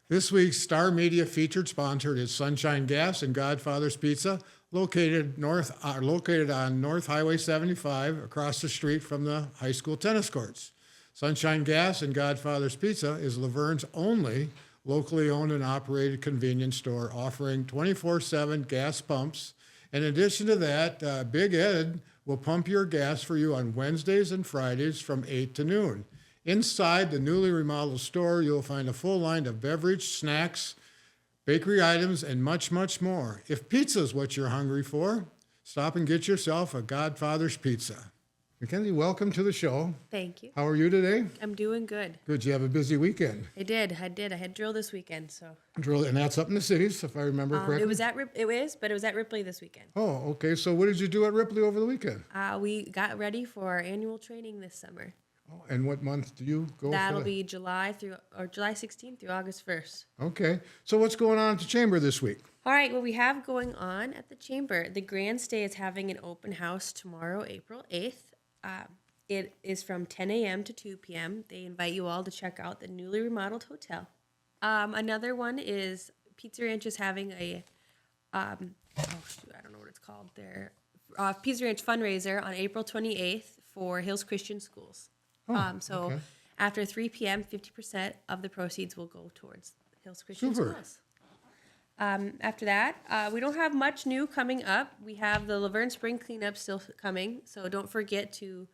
This week's Star Media featured sponsor is Sunshine Gas and Godfather's Pizza, located on North Highway 75, across the street from the high school tennis courts. Sunshine Gas and Godfather's Pizza is Luverne's only locally owned and operated convenience store, offering 24/7 gas pumps. In addition to that, Big Ed will pump your gas for you on Wednesdays and Fridays from 8 to noon. Inside the newly remodeled store, you'll find a full line of beverage, snacks, bakery items, and much, much more. If pizza is what you're hungry for, stop and get yourself a Godfather's Pizza. Mackenzie, welcome to the show. Thank you. How are you today? I'm doing good. Good. You have a busy weekend. I did. I had drill this weekend, so. Drill, and that's up in the cities, if I remember correctly. It was at Ripley this weekend. Oh, okay. So what did you do at Ripley over the weekend? We got ready for our annual training this summer. Oh, and what month do you go? That'll be July 16th through August 1st. Okay. So what's going on at the chamber this week? All right. What we have going on at the chamber, the Grand Stay is having an open house tomorrow, April 8th. It is from 10 a.m. to 2 p.m. They invite you all to check out the newly remodeled hotel. Another one is Pizza Ranch is having a, I don't know what it's called there, Pizza Ranch fundraiser on April 28th for Hills Christian Schools. Okay. After 3 p.m., 50% of the proceeds will go towards Hills Christian Schools. After that, we don't have much new coming up. We have the Luverne Spring Cleanup still coming, so don't forget to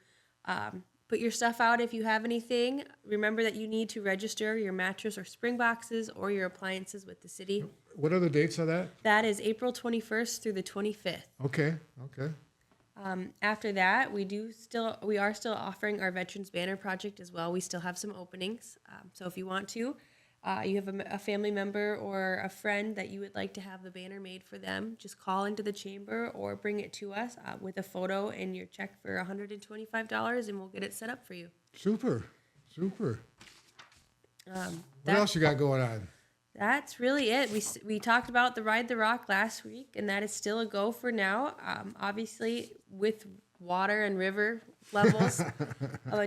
put your stuff out if you have anything. Remember that you need to register your mattress or spring boxes or your appliances with the city. What are the dates of that? That is April 21st through the 25th. Okay. After that, we are still offering our Veterans Banner Project as well. We still have some openings. So if you want to, you have a family member or a friend that you would like to have the banner made for them, just call into the chamber or bring it to us with a photo and your check for $125, and we'll get it set up for you. Super. What else you got going on? That's really it. We talked about the Ride the Rock last week, and that is still a go for now. Obviously, with water and river levels,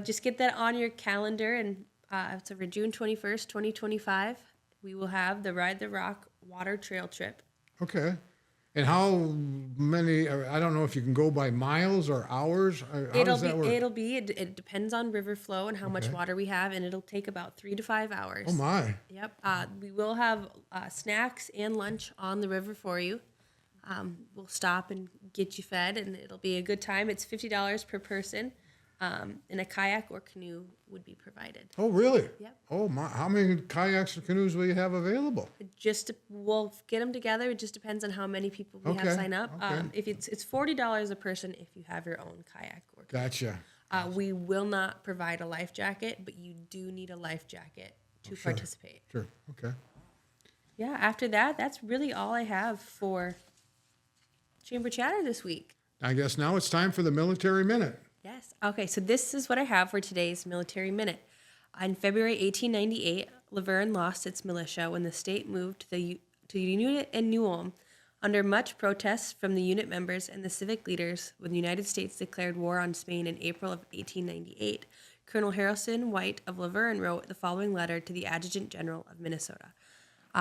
just get that on your calendar, and it's over June 21st, 2025. We will have the Ride the Rock water trail trip. Okay. And how many, I don't know if you can go by miles or hours. How does that work? It depends on river flow and how much water we have, and it'll take about 3 to 5 hours. Oh, my. Yep. We will have snacks and lunch on the river for you. We'll stop and get you fed, and it'll be a good time. It's $50 per person, and a kayak or canoe would be provided. Oh, really? Yep. Oh, my. How many kayaks or canoes will you have available? We'll get them together. It just depends on how many people we have sign up. Okay. If it's $40 a person if you have your own kayak or canoe. Gotcha. We will not provide a life jacket, but you do need a life jacket to participate. Sure. Okay. Yeah, after that, that's really all I have for Chamber Chatter this week. I guess now it's time for the Military Minute. Yes. Okay, so this is what I have for today's Military Minute. On February 1898, Luverne lost its militia when the state moved to the unit in New Ulm. Under much protest from the unit members and the civic leaders, when the United States declared war on Spain in April of 1898, Colonel Harrison White of Luverne wrote the following letter to the Adjutant General of Minnesota.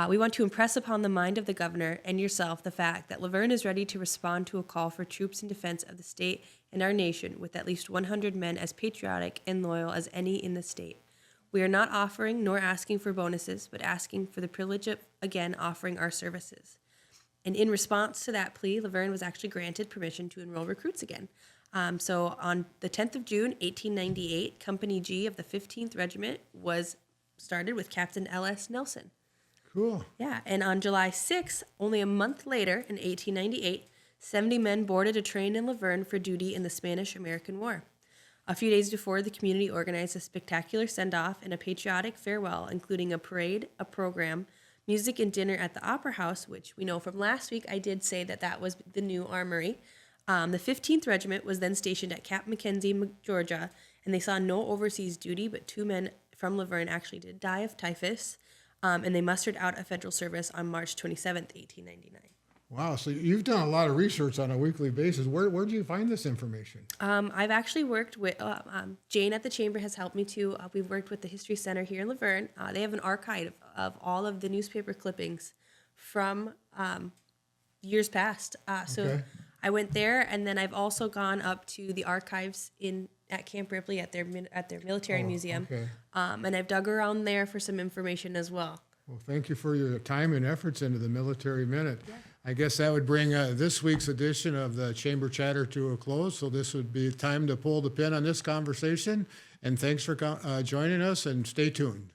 We want to impress upon the mind of the governor and yourself the fact that Luverne is ready to respond to a call for troops in defense of the state and our nation with at least 100 men as patriotic and loyal as any in the state. We are not offering nor asking for bonuses, but asking for the privilege of, again, offering our services. And in response to that plea, Luverne was actually granted permission to enroll recruits again. So on the 10th of June, 1898, Company G of the 15th Regiment was started with Captain L.S. Nelson. Cool. Yeah, and on July 6th, only a month later, in 1898, 70 men boarded a train in Luverne for duty in the Spanish-American War. A few days before, the community organized a spectacular send-off and a patriotic farewell, including a parade, a program, music, and dinner at the Opera House, which we know from last week, I did say that was the new armory. The 15th Regiment was then stationed at Camp McKenzie, Georgia, and they saw no overseas duty, but 2 men from Luverne actually did die of typhus. And they mustered out of federal service on March 27th, 1899. Wow, so you've done a lot of research on a weekly basis. Where do you find this information? I've actually worked with, Jane at the Chamber has helped me too. We've worked with the History Center here in Luverne. They have an archive of all of the newspaper clippings from years past. So Okay. I went there, and then I've also gone up to the archives at Camp Ripley at their military museum, okay. and I've dug around there for some information as well. Well, thank you for your time and efforts into the Military Minute. I guess that would bring this week's edition of the Chamber Chatter to a close. So this would be time to pull the pin on this conversation. And thanks for joining us, and stay tuned.